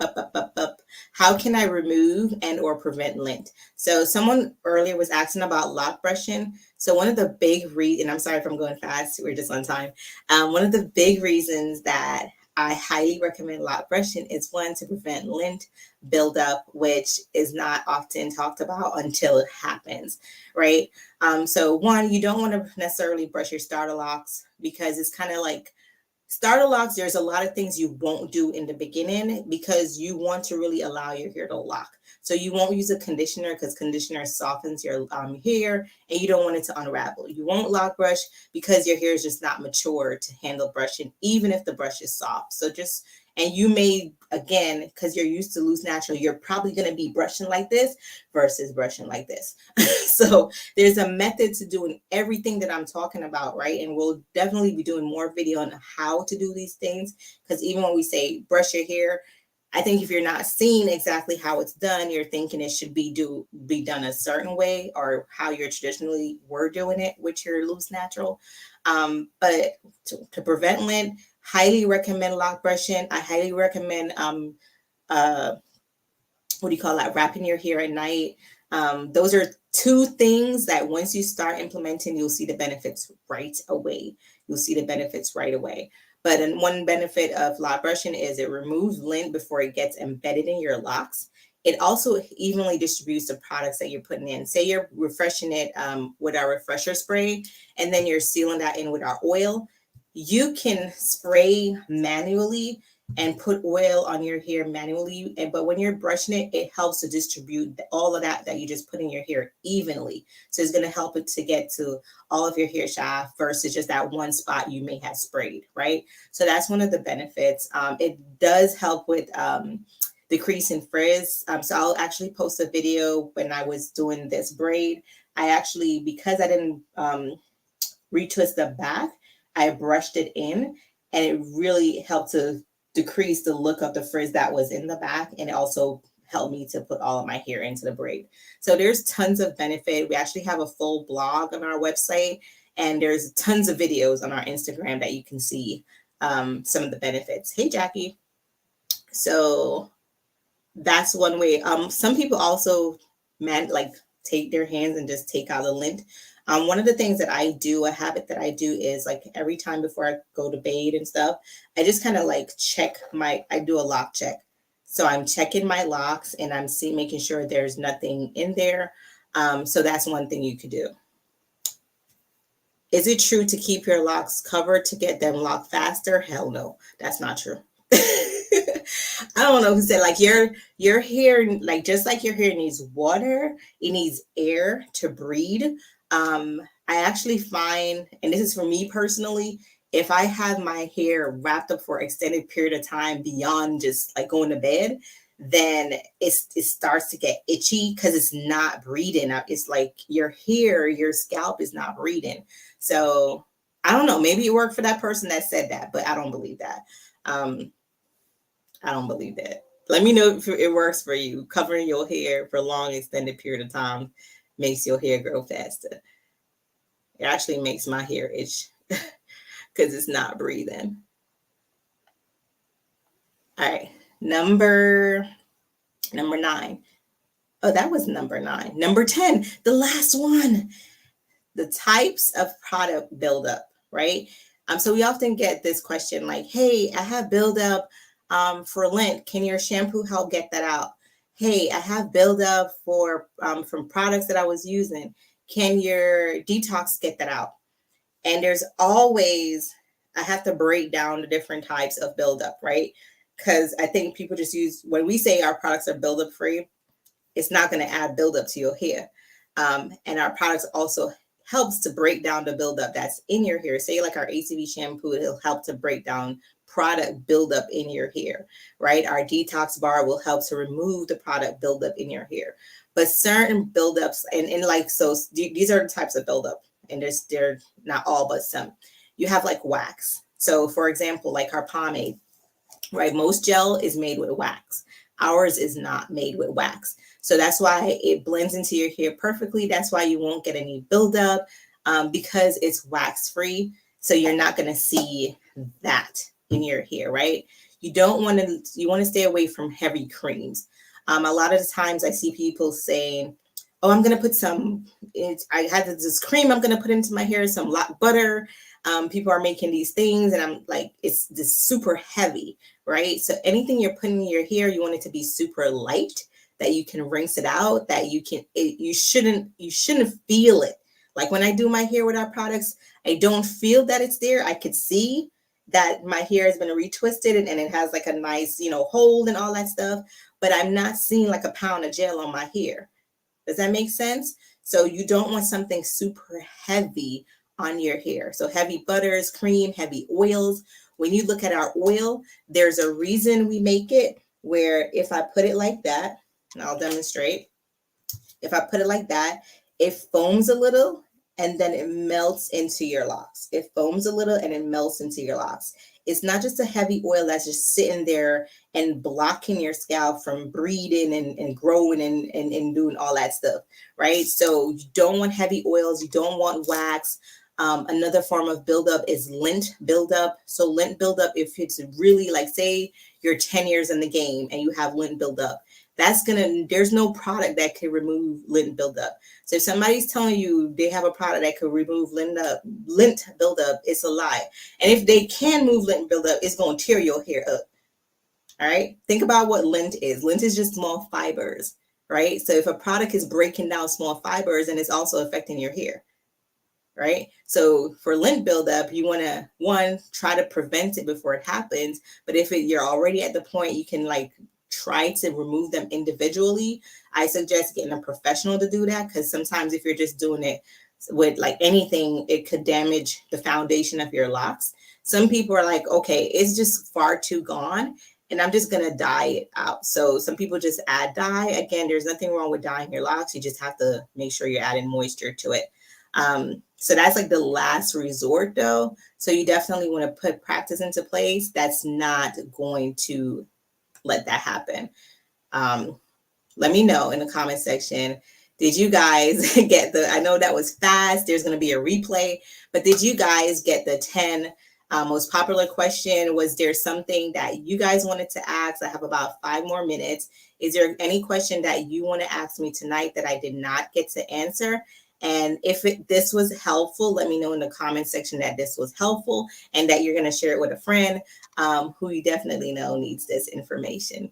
how can I remove and or prevent lint? So someone earlier was asking about lock brushing. So one of the big reasons, and I'm sorry if I'm going fast, we're just on time. One of the big reasons that I highly recommend lock brushing is, one, to prevent lint buildup, which is not often talked about until it happens, right? So one, you don't want to necessarily brush your starter locks, because it's kind of like, starter locks, there's a lot of things you won't do in the beginning because you want to really allow your hair to lock. So you won't use a conditioner because conditioner softens your hair and you don't want it to unravel. You won't lock brush because your hair is just not mature to handle brushing, even if the brush is soft. So just, and you may, again, because you're used to loose natural, you're probably going to be brushing like this versus brushing like this. So there's a method to doing everything that I'm talking about, right? And we'll definitely be doing more video on how to do these things, because even when we say brush your hair, I think if you're not seeing exactly how it's done, you're thinking it should be done a certain way, or how you're traditionally were doing it with your loose natural. But to prevent lint, highly recommend lock brushing. I highly recommend what do you call that? Wrapping your hair at night. Those are two things that once you start implementing, you'll see the benefits right away. You'll see the benefits right away. But one benefit of lock brushing is it removes lint before it gets embedded in your locks. It also evenly distributes the products that you're putting in. Say you're refreshing it with our refresher spray, and then you're sealing that in with our oil. You can spray manually and put oil on your hair manually, but when you're brushing it, it helps to distribute all of that you just put in your hair evenly. So it's going to help it to get to all of your hair shaft versus just that one spot you may have sprayed, right? So that's one of the benefits. It does help with decreasing frizz. So I'll actually post a video when I was doing this braid. I actually, because I didn't retwist the back, I brushed it in, and it really helped to decrease the look of the frizz that was in the back, and it also helped me to put all of my hair into the braid. So there's tons of benefit. We actually have a full blog on our website, and there's tons of videos on our Instagram that you can see some of the benefits. Hey, Jackie. So that's one way. Some people also take their hands and just take out the lint. One of the things that I do, a habit that I do, is like every time before I go to bed and stuff, I just kind of like I do a lock check. So I'm checking my locks and I'm making sure there's nothing in there. So that's one thing you could do. Is it true to keep your locks covered to get them locked faster? Hell no, that's not true. I don't know who said, like, your hair, like, just like your hair needs water, it needs air to breathe. I actually find, and this is for me personally, if I have my hair wrapped up for an extended period of time beyond just like going to bed, then it starts to get itchy because it's not breathing. It's like your scalp is not breathing. So I don't know, maybe it worked for that person that said that, but I don't believe that. I don't believe that. Let me know if it works for you. Covering your hair for a long extended period of time makes your hair grow faster. It actually makes my hair itch because it's not breathing. All right, number 9. Oh, that was number 9. Number 10, the last one, the types of product buildup, right? So we often get this question like, hey, I have buildup for lint. Can your shampoo help get that out? Hey, I have buildup from products that I was using. Can your detox get that out? And there's always, I have to break down the different types of buildup, right? Because I think people just when we say our products are buildup free, it's not going to add buildup to your hair. And our products also helps to break down the buildup that's in your hair. Say like our ACV shampoo, it'll help to break down product buildup in your hair, right? Our detox bar will help to remove the product buildup in your hair. But certain buildups, and like, so these are the types of buildup, and they're not all, but some. You have like wax. So for example, like our pomade, right? Most gel is made with wax. Ours is not made with wax. So that's why it blends into your hair perfectly. That's why you won't get any buildup, because it's wax free. So you're not going to see that in your hair, right? You want to stay away from heavy creams. A lot of the times I see people saying, oh, I'm going to put I had this cream I'm going to put into my hair, some Loc butter. People are making these things, and I'm like, it's this super heavy, right? So anything you're putting in your hair, you want it to be super light, that you can rinse it out, that you shouldn't feel it. Like when I do my hair with our products, I don't feel that it's there. I could see that my hair has been retwisted, and it has like a nice, hold and all that stuff, but I'm not seeing like a pound of gel on my hair. Does that make sense? So you don't want something super heavy on your hair. So heavy butters, cream, heavy oils. When you look at our oil, there's a reason we make it where if I put it like that, and I'll demonstrate, if I put it like that, it foams a little and then it melts into your locks. It foams a little and it melts into your locks. It's not just a heavy oil that's just sitting there and blocking your scalp from breathing and growing and doing all that stuff, right? So you don't want heavy oils. You don't want wax. Another form of buildup is lint buildup. So lint buildup, if it's really like, say you're 10 years in the game and you have lint buildup, there's no product that can remove lint buildup. So if somebody's telling you they have a product that could remove lint buildup, it's a lie. And if they can move lint buildup, it's going to tear your hair up. All right. Think about what lint is. Lint is just small fibers, right? So if a product is breaking down small fibers, and it's also affecting your hair, right? So for lint buildup, you want to, one, try to prevent it before it happens. But if you're already at the point you can like try to remove them individually, I suggest getting a professional to do that, because sometimes if you're just doing it with like anything, it could damage the foundation of your locks. Some people are like, okay, it's just far too gone, and I'm just going to dye it out. So some people just add dye. Again, there's nothing wrong with dyeing your locks. You just have to make sure you're adding moisture to it. So that's like the last resort though. So you definitely want to put practice into place. That's not going to let that happen. Let me know in the comment section. Did you guys get I know that was fast. There's going to be a replay, but did you guys get the 10 most popular question? Was there something that you guys wanted to ask? I have about 5 more minutes. Is there any question that you want to ask me tonight that I did not get to answer? And if this was helpful, let me know in the comment section that this was helpful and that you're going to share it with a friend who you definitely know needs this information.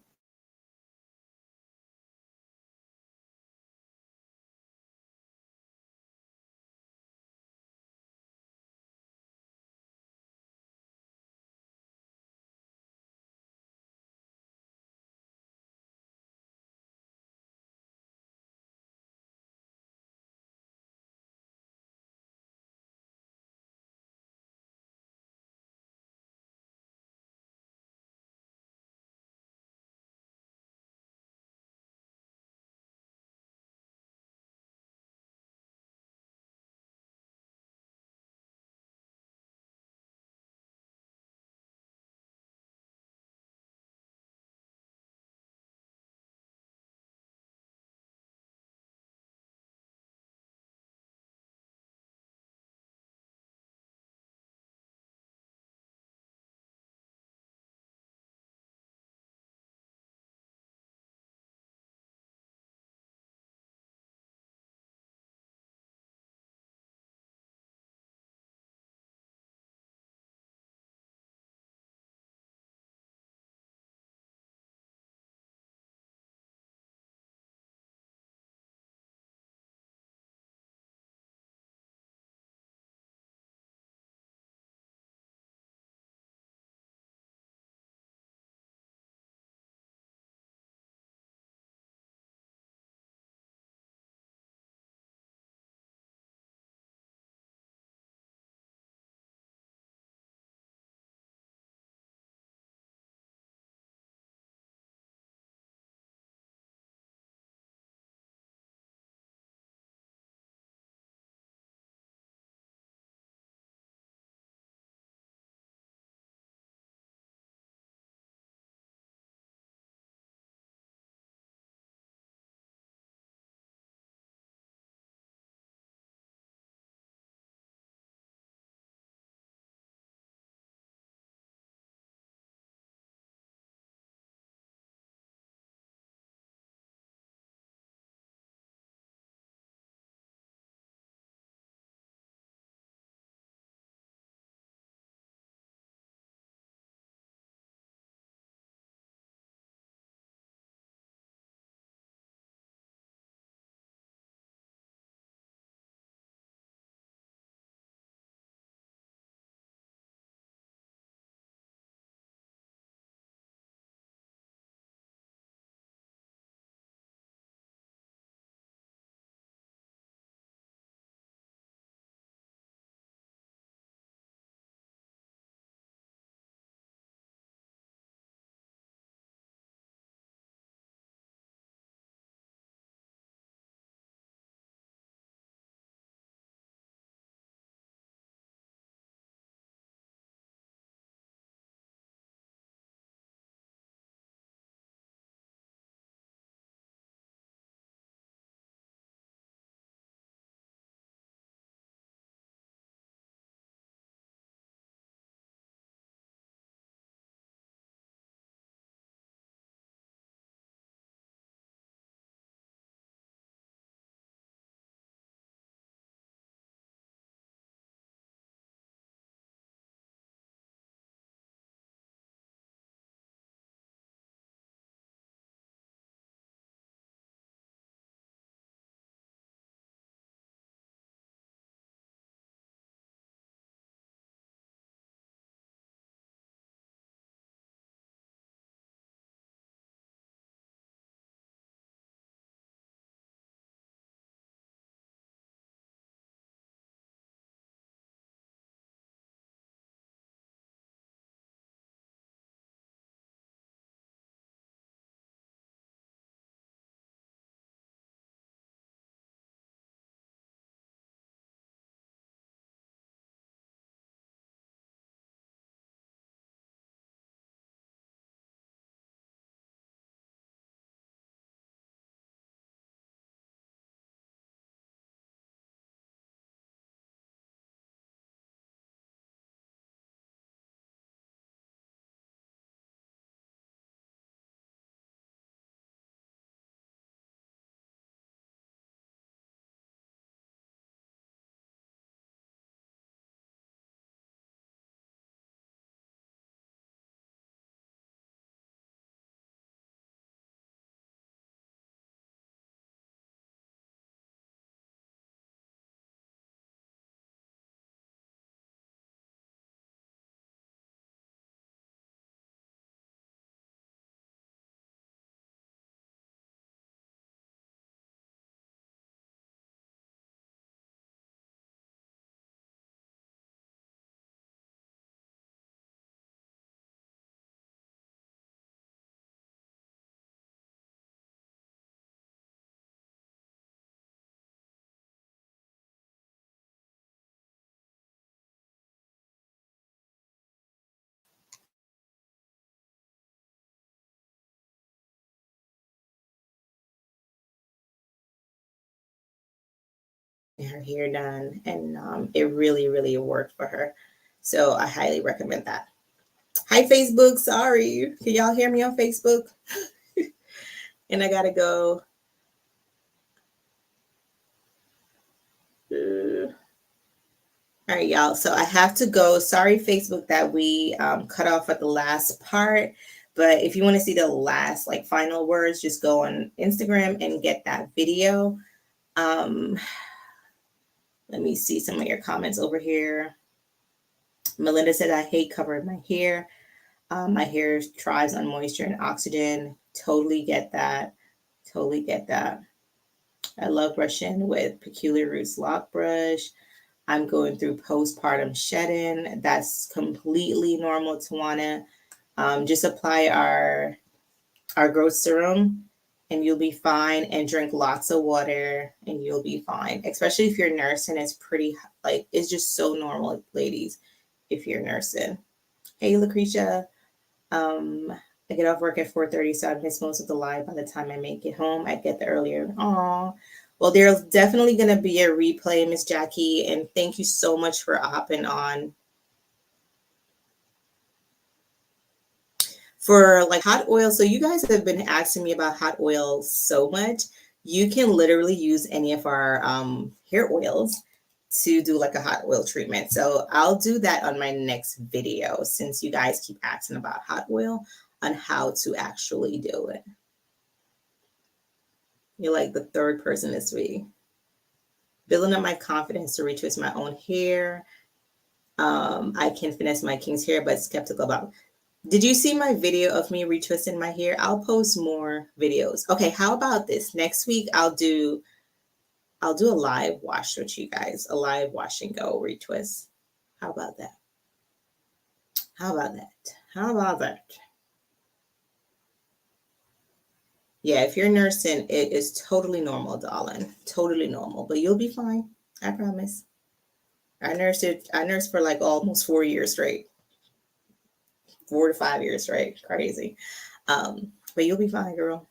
and her hair done, and it really, really worked for her. So I highly recommend that. Hi, Facebook. Sorry. Can y'all hear me on Facebook? And I got to go. All right, y'all. So I have to go. Sorry, Facebook, that we cut off at the last part. But if you want to see the last, like, final words, just go on Instagram and get that video. Let me see some of your comments over here. Melinda said, I hate covering my hair. My hair thrives on moisture and oxygen. Totally get that. Totally get that. I love brushing with Peculiar Roots Lock Brush. I'm going through postpartum shedding. That's completely normal, Tawana. Just apply our growth serum and you'll be fine, and drink lots of water and you'll be fine. Especially if you're nursing, it's pretty, like, it's just so normal, ladies, if you're nursing. Hey, Lucretia. I get off work at 4:30, so I miss most of the live. By the time I make it home, I get the earlier. Aw. Well, there's definitely going to be a replay, Miss Jackie, and thank you so much for hopping on. For like hot oil, so you guys have been asking me about hot oil so much. You can literally use any of our hair oils to do like a hot oil treatment. So I'll do that on my next video, since you guys keep asking about hot oil, on how to actually do it. You're like the third person this week. Building up my confidence to retwist my own hair. I can finesse my king's hair, but skeptical about. Did you see my video of me retwisting my hair? I'll post more videos. Okay, how about this? Next week I'll do a live wash with you guys, a live wash and go retwist. How about that? How about that? How about that? Yeah, if you're nursing, it is totally normal, darling. Totally normal, but you'll be fine. I promise. I nursed for like almost 4 years straight. 4 to 5 years straight. Crazy. But you'll be fine, girl.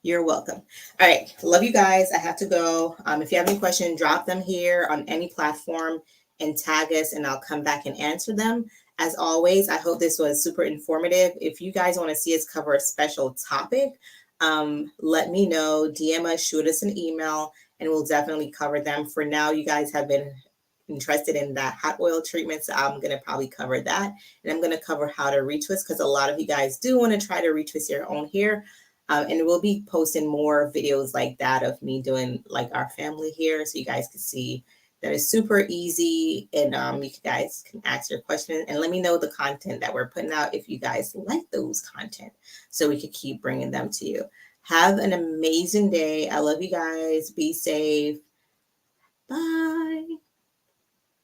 You're welcome. All right. Love you guys. I have to go. If you have any questions, drop them here on any platform and tag us, and I'll come back and answer them. As always, I hope this was super informative. If you guys want to see us cover a special topic, let me know. DM us, shoot us an email, and we'll definitely cover them. For now, you guys have been interested in that hot oil treatment, so I'm going to probably cover that. And I'm going to cover how to retwist, because a lot of you guys do want to try to retwist your own hair. And we'll be posting more videos like that of me doing like our family here, so you guys can see that it's super easy, and you guys can ask your questions and let me know the content that we're putting out if you guys like those content, so we could keep bringing them to you. Have an amazing day. I love you guys. Be safe. Bye.